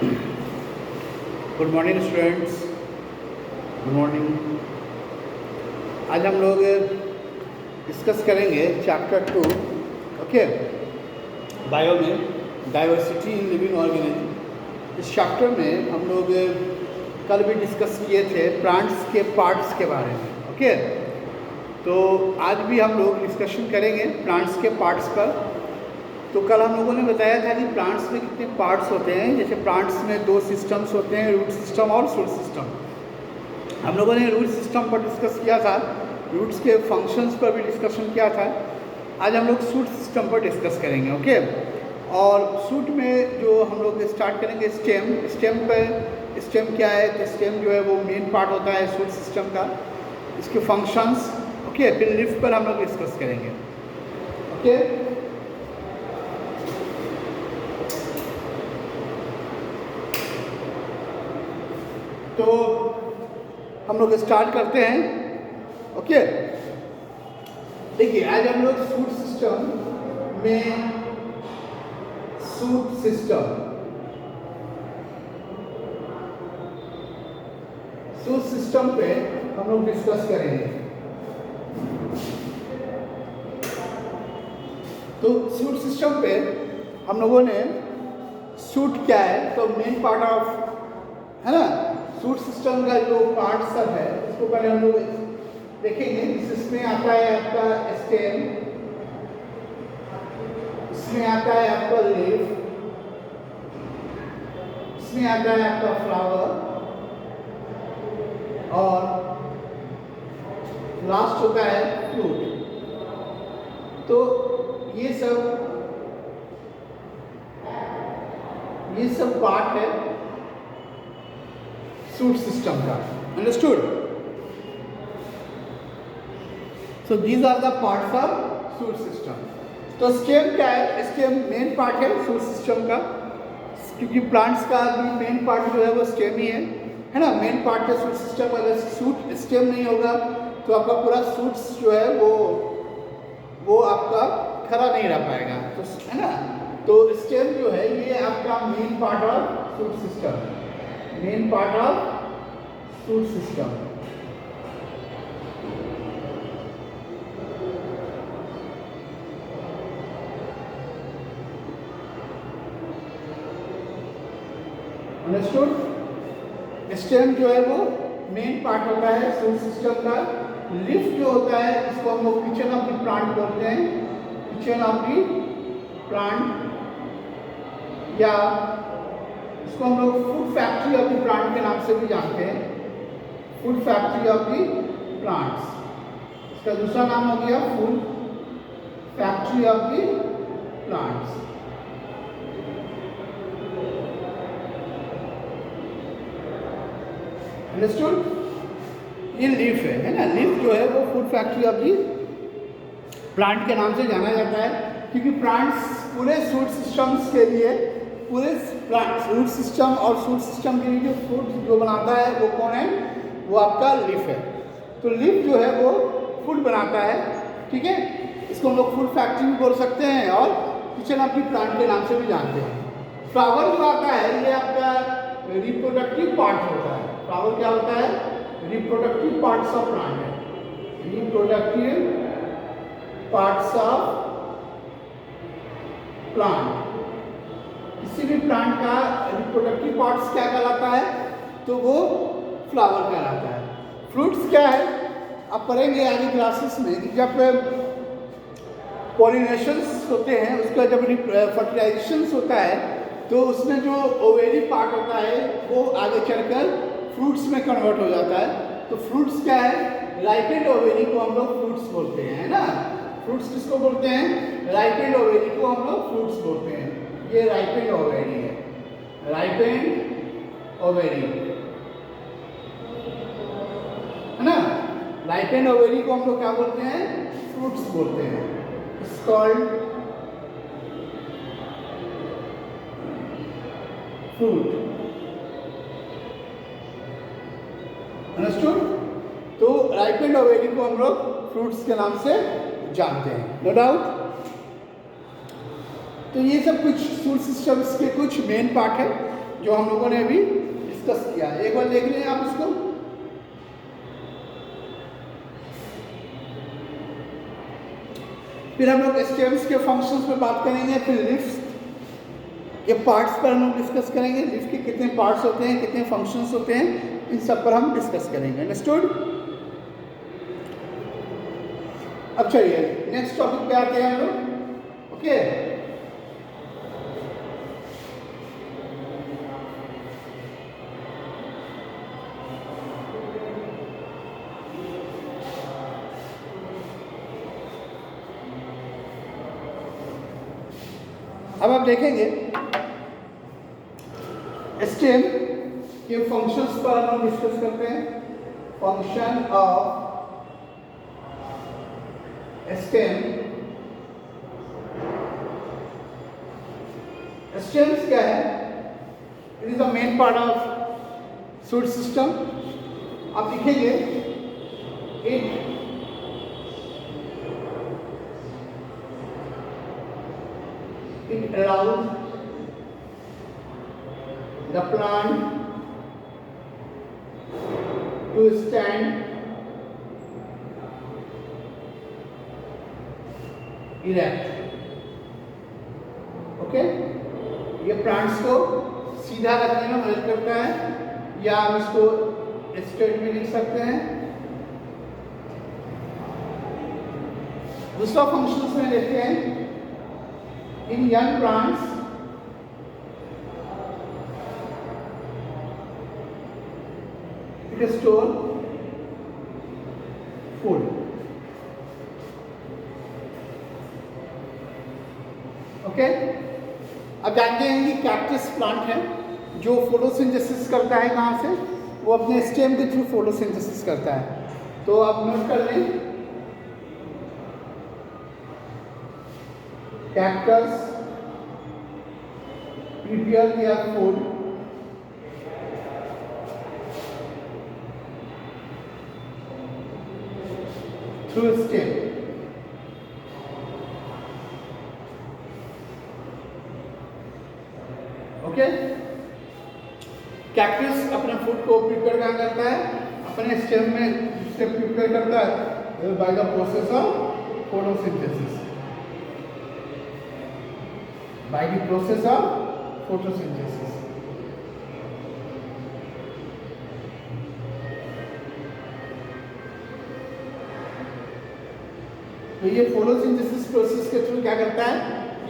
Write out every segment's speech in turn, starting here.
Good morning students, good morning. आज हम लोग डिस्कस करेंगे चैप्टर 2, ओके, बायो में डाइवर्सिटी इन लिविंग ऑर्गेनिज्म। इस चैप्टर में हम लोग कल भी डिस्कस किए थे प्लांट्स के पार्ट्स के बारे में, ओके। तो आज भी हम लोग डिस्कशन करेंगे प्लांट्स के पार्ट्स पर। तो कल हम लोगों ने बताया था कि प्लांट्स में कितने पार्ट्स होते हैं। जैसे प्लांट्स में 2 सिस्टम्स होते हैं, रूट सिस्टम और शूट सिस्टम। हम लोगों ने रूट सिस्टम पर डिस्कस किया था, रूट्स के फंक्शंस पर भी डिस्कशन किया था। आज हम लोग शूट सिस्टम पर डिस्कस करेंगे, ओके। और शूट में जो हम लोग स्टार्ट करेंगे स्टेम क्या है, तो स्टेम जो है वो मेन पार्ट होता है शूट सिस्टम का, इसके फंक्शंस, ओके। फिर लीफ पर हम लोग डिस्कस करेंगे, ओके। तो हम लोग स्टार्ट करते हैं, ओके। देखिए आज हम लोग शूट सिस्टम पे हम लोग डिस्कस करेंगे। तो शूट सिस्टम पे हम लोगों ने शूट क्या है, तो मेन पार्ट ऑफ, है ना, शूट सिस्टम का जो पार्ट सब है उसको पहले हम लोग देखेंगे। इसमें आता है आपका स्टेम, इसमें आता है आपका लीफ, इसमें आता है आपका फ्लावर, और लास्ट होता है फ्रूट। तो ये सब पार्ट है शूट सिस्टम का, understood. So these are the parts of shoot system. तो स्टेम क्या है, स्टेम मेन पार्ट है शूट सिस्टम का, क्योंकि प्लांट्स का भी मेन पार्ट जो है वो स्टेम ही है ना, मेन पार्ट है शूट सिस्टम। अगर शूट स्टेम नहीं होगा तो आपका पूरा शूट्स जो है वो आपका खरा नहीं रह पाएगा, तो है ना। तो स्टेम जो है ये आपका main part of shoot system, main part of shoot system. Understood. Stem जो है वो मेन पार्ट होता है शूट सिस्टम का। लीफ जो होता है इसको हम लोग किचन ऑफ द प्लांट बोलते हैं, किचन ऑफ द प्लांट, या इसको हम लोग food factory of the plant के नाम से भी जानते हैं, food factory of the plants. इसका दूसरा नाम हो गया food factory of the plants. Understood. ये लीफ है ना, लीफ जो है वो food factory of the plant के नाम से जाना जाता है, क्योंकि प्लांट्स पूरे शूट सिस्टम्स के लिए, पूरे रूट सिस्टम और शूट सिस्टम के लिए जो फूड जो बनाता है वो कौन है, वो आपका लीफ है। तो लीफ जो है वो फूड बनाता है, ठीक है। इसको हम लोग फूड फैक्ट्री भी बोल सकते हैं और किचन ऑफ दी प्लांट के नाम से भी जानते हैं। फ्लावर जो आता है ये आपका रिप्रोडक्टिव पार्ट होता है। फ्लावर क्या होता है, रिप्रोडक्टिव पार्ट्स ऑफ प्लांट है, रिप्रोडक्टिव पार्ट्स ऑफ प्लांट। किसी भी प्लांट का रिप्रोडक्टिव पार्ट्स क्या कहलाता है, तो वो फ्लावर कहलाता है। फ्रूट्स क्या है, आप पढ़ेंगे आगे क्लासेस में कि जब पॉलिनेशंस होते हैं, उसका जब फर्टिलाइजेशन होता है तो उसमें जो ओवेरी पार्ट होता है वो आगे चलकर फ्रूट्स में कन्वर्ट हो जाता है। तो फ्रूट्स क्या है, राइपेंड ओवेरी को हम लोग फ्रूट्स बोलते हैं, है ना। फ्रूट्स किसको बोलते हैं, राइपेंड ओवेरी को हम लोग फ्रूट्स बोलते हैं। ये राइपेंड ओवेरी है, राइपेंड ओवेरी, है ना। राइपेंड ओवेरी को हम लोग क्या बोलते हैं, फ्रूट्स बोलते हैं। It's called fruit, understood. तो राइपेंड ओवेरी को हम लोग फ्रूट्स के नाम से जानते हैं, नो डाउट। तो ये सब कुछ शूट सिस्टम्स के कुछ मेन पार्ट है जो हम लोगों ने अभी डिस्कस किया। एक बार देख लें आप इसको। फिर हम लोग स्टेम्स के फंक्शंस पे बात करेंगे, फिर लिफ्ट के पार्ट्स पर हम लोग डिस्कस करेंगे। लिफ्ट के कितने पार्ट्स होते हैं, कितने फंक्शंस होते हैं, इन सब पर हम डिस्कस करेंगे। अंडरस्टूड? अब चलिए नेक्स्ट टॉपिक पे आते हैं हम लोग। ओके, अब आप देखेंगे स्टेम के फंक्शंस पर हम डिस्कस करते हैं। फंक्शन ऑफ स्टेम, स्टेम्स क्या है? It is the main part of shoot system. आप लिखेंगे it allows the plant to stand erect. Okay, ये प्लांट्स को सीधा रखने में मदद करता है, या हम इसको स्ट्रेट में लिख सकते हैं। दूसरा फंक्शन में देखते हैं, in young plants it store food. Okay, अब जानते हैं कि कैक्टस प्लांट है जो फोटोसिंथेसिस करता है। कहाँ से? वो अपने स्टेम के थ्रू फोटोसिंथेसिस करता है। तो आप नोट कर लें, cactus prepare their food through stem. Okay, cactus अपने फूड को प्रिपेयर कहाँ करता है? अपने स्टेम में से प्रिपेयर करता है bye the process of photosynthesis. by the process of photosynthesis. तो ये फोटोसिंथेसिस प्रोसेस के थ्रू क्या करता है?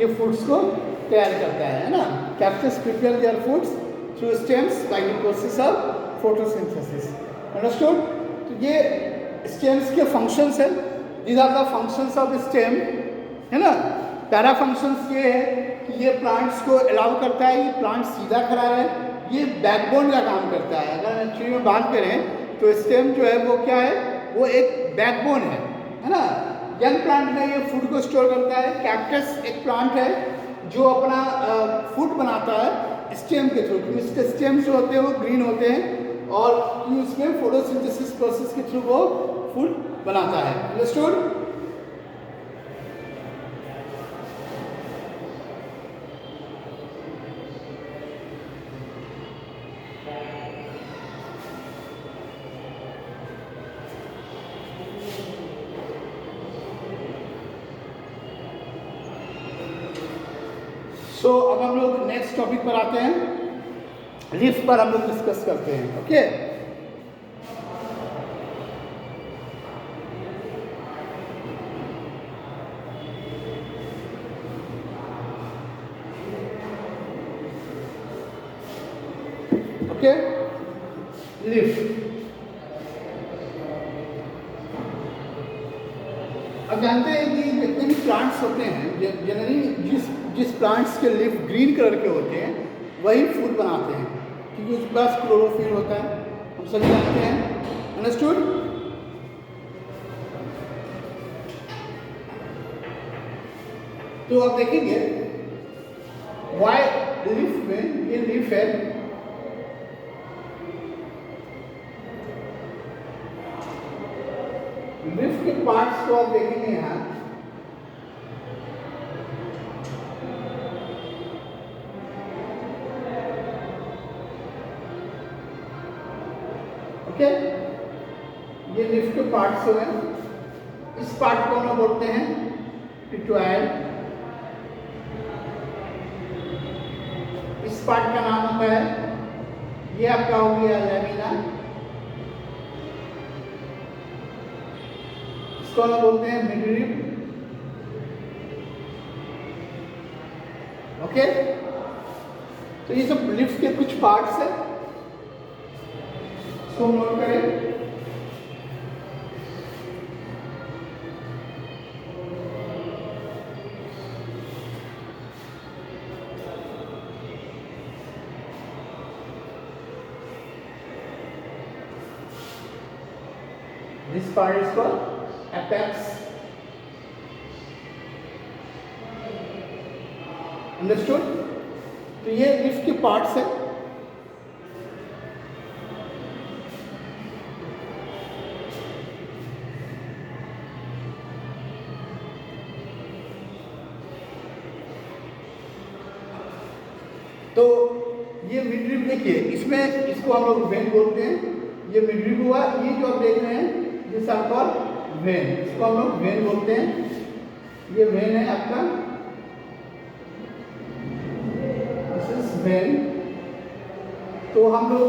ये फूड्स को तैयार करता है ना। Cactus prepare their foods through stems by the process of photosynthesis. Understood? तो ये स्टेम्स के फंक्शंस है। These are the functions of stem, है ना। पहला फंक्शंस ये है कि ये प्लांट्स को अलाउ करता है, ये प्लांट सीधा खड़ा है, ये बैकबोन का काम करता है। अगर एक्चुअली में बात करें तो स्टेम जो है वो क्या है? वो एक बैकबोन है ना। यंग प्लांट में ये फूड को स्टोर करता है। कैक्टस एक प्लांट है जो अपना फूड बनाता है स्टेम के थ्रू, क्योंकि इसके स्टेम जो होते हैं वो ग्रीन होते हैं और उसमें फोटोसिंथेसिस प्रोसेस के थ्रू वो फूड बनाता है। अंडरस्टूड? तो अब हम लोग नेक्स्ट टॉपिक पर आते हैं। लीफ पर हम लोग डिस्कस करते हैं। Okay, okay, leaf. अब जानते हैं कि जितने भी प्लांट्स होते हैं जनरली जिस प्लांट्स के लीफ ग्रीन कलर के होते हैं वही फूड बनाते हैं, क्योंकि उसके पास क्लोरोफिल होता है। हम सभी जानते हैं। अंडरस्टूड? तो आप देखेंगे वाई लीफ में, ये लीफ है, लीफ के पार्ट्स को आप देखेंगे यहाँ, ओके, ये लिफ्ट के पार्ट्स हो गए। इस पार्ट को हम बोलते हैं पिट्यूटारी। इस पार्ट का नाम होता है, ये आपका हो गया लैमिना, इसको हम बोलते हैं मिडरिब। ओके, तो ये सब लिफ्ट के कुछ पार्ट्स है, इसको नोट करें। This part is called apex. Understood? तो ये लिफ्ट के पार्ट्स है। तो ये मिडरिब देखिए, इसमें इसको हम लोग वेन बोलते हैं। ये मिडरिब हुआ, ये जो आप देख रहे हैं दिस आर कॉल्ड वेन, इसको हम लोग वेन बोलते हैं। ये वेन है आपका, दिस इज वेन। तो हम लोग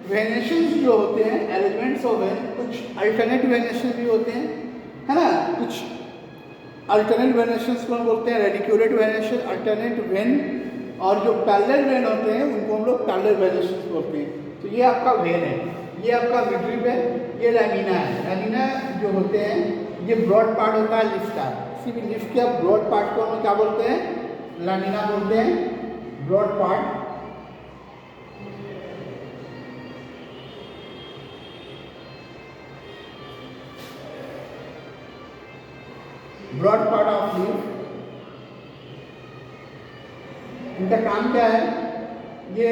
वेनेशंस जो होते हैं, एलिमेंट्स ऑफ वेन, कुछ अल्टरनेट वेनेशन भी होते हैं, है ना। कुछ अल्टरनेट वेनेशंस को हम बोलते हैं रेडिकुलेट वेनेशन, अल्टरनेट वेन, और जो पैरेलल वेन होते हैं उनको हम लोग पैरेलल वेनेशंस बोलते हैं। तो ये आपका वेन है, ये आपका मिडरिब है, ये लैमिना है। लैमिना जो होते हैं, ये ब्रॉड पार्ट होता है लिफ्ट का। किसी भी लिफ्ट के ब्रॉड पार्ट को हम क्या बोलते हैं? लैमिना बोलते हैं, broad part. Broad part of leaf, इनका काम क्या है? ये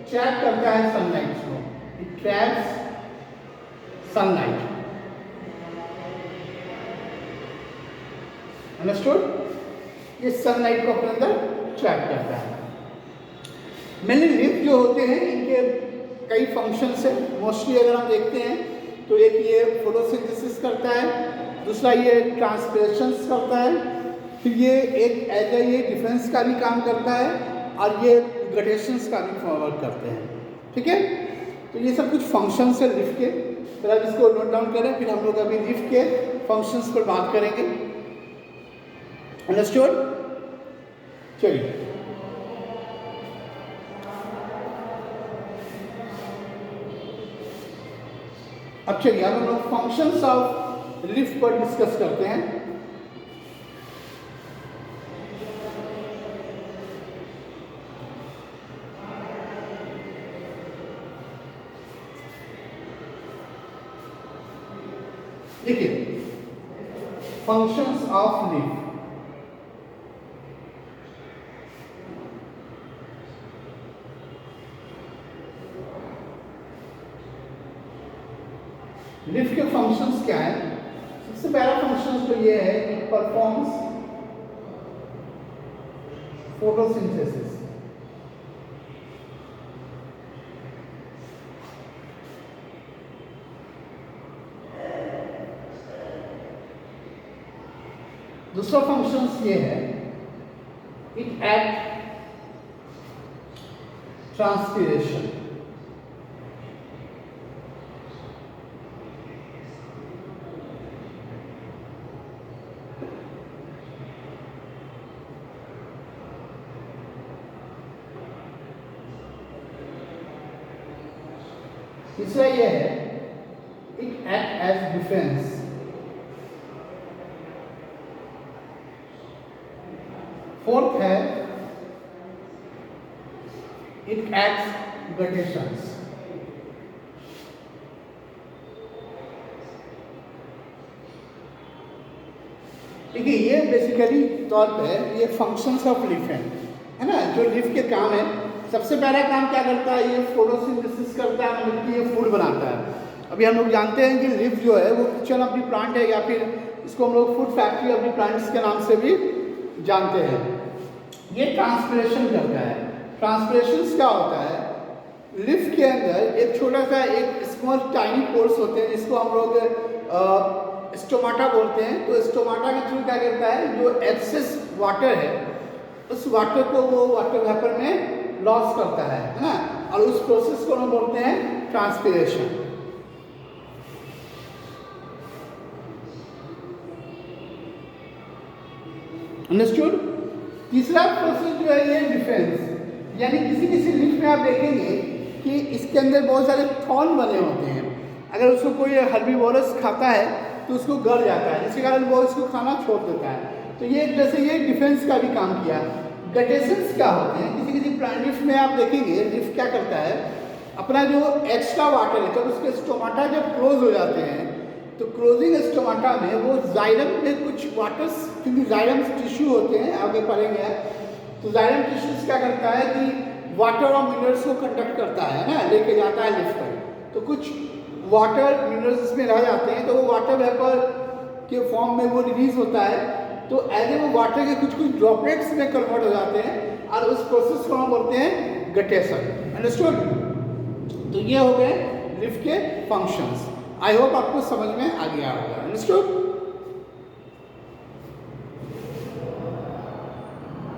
ट्रैप करता है सनलाइट को, इट ट्रैप्स सनलाइट। अंडरस्टूड? ये सनलाइट को अपने अंदर ट्रैप करता है। मेनली लिफ्ट जो होते हैं इनके कई फंक्शंस है। मोस्टली अगर हम देखते हैं तो एक ये फोटोसिंथेसिस करता है, दूसरा ये ट्रांसपिरेशंस करता है, फिर ये एक एज ये डिफेंस का भी काम करता है, और ये ग्रेडेशंस का भी वर्क करते हैं। ठीक है, तो ये सब कुछ फंक्शंस है लिफ्ट के। फिर आप इसको नोट डाउन करें, फिर हम लोग अभी लिफ्ट के फंक्शंस पर बात करेंगे। अंडरस्टूड? चलिए, अब चलिए अब हम लोग फंक्शंस ऑफ लिफ्ट पर डिस्कस करते हैं। देखिए, फंक्शंस ऑफ लिफ्ट। लिफ्ट के फंक्शंस क्या है? सबसे पहला फंक्शन तो ये है कि परफॉर्म्स फोटोसिंथेसिस। दूसरा फंक्शन ये है, इट एक्ट ट्रांसपिरेशन। तीसरा ये है, it act as defence. Fourth है, इट एक्ट्स ग्रेडेशंस। देखिए, ये बेसिकली तौर पे ये फंक्शंस ऑफ लिफ्ट है ना, जो लिफ्ट के काम है। सबसे पहला काम क्या करता है? ये फोटोसिंथेसिस करता है, मतलब कि ये फूड बनाता है। अभी हम लोग जानते हैं कि लिफ्ट जो है वो किचन ऑफ द प्लांट है, या फिर इसको हम लोग food factory of the plants के नाम से भी जानते हैं। ये ट्रांसपिरेशन करता है। ट्रांसपिरेशन क्या होता है? लिफ्ट के अंदर एक छोटा सा एक स्मॉल टाइनी पोर्स होते हैं जिसको हम लोग स्टोमाटा बोलते हैं। तो स्टोमाटा के थ्रू क्या करता है, जो एक्सेस वाटर है उस वाटर को वो वाटर वेपर में लॉस करता है ना, और उस प्रोसेस को हम बोलते हैं ट्रांसपीरेशन। अंडरस्टूड। तीसरा प्रोसेस जो है ये डिफेंस, यानी किसी किसी लीफ में आप देखेंगे कि इसके अंदर बहुत सारे थॉर्न बने होते हैं। अगर उसको कोई हर्बीवोरस खाता है तो उसको गल जाता है, जिसके कारण वो इसको खाना छोड़ देता है। तो ये जैसे ये डिफेंस का भी काम किया। गटेशंस क्या होते हैं, किसी किसी प्लांट लीफ में आप देखेंगे लीफ क्या करता है, अपना जो एक्स्ट्रा वाटर है जब उसके स्टोमाटा जब क्लोज हो जाते हैं तो क्लोजिंग स्टोमाटा में वो जाइलम में कुछ वाटर्स, क्योंकि जाइलम टिश्यू होते हैं आगे पढ़ेंगे, तो जाइलम टिश्यूज क्या करता है कि वाटर और मिनरल्स को कंडक्ट करता है ना, लेके जाता है लीफ पर। तो कुछ वाटर मिनरल्स इसमें रह जाते हैं तो वो वाटर वेपर के फॉर्म में वो रिलीज होता है। तो ऐसे वो वाटर के कुछ कुछ ड्रॉपलेट्स में कन्वर्ट हो जाते हैं और उस प्रोसेस को हम बोलते हैं गटेशन। अंडरस्टूड। तो ये हो गए लीफ के फंक्शंस। आई होप आपको समझ में आ गया होगा। अंडरस्टूड।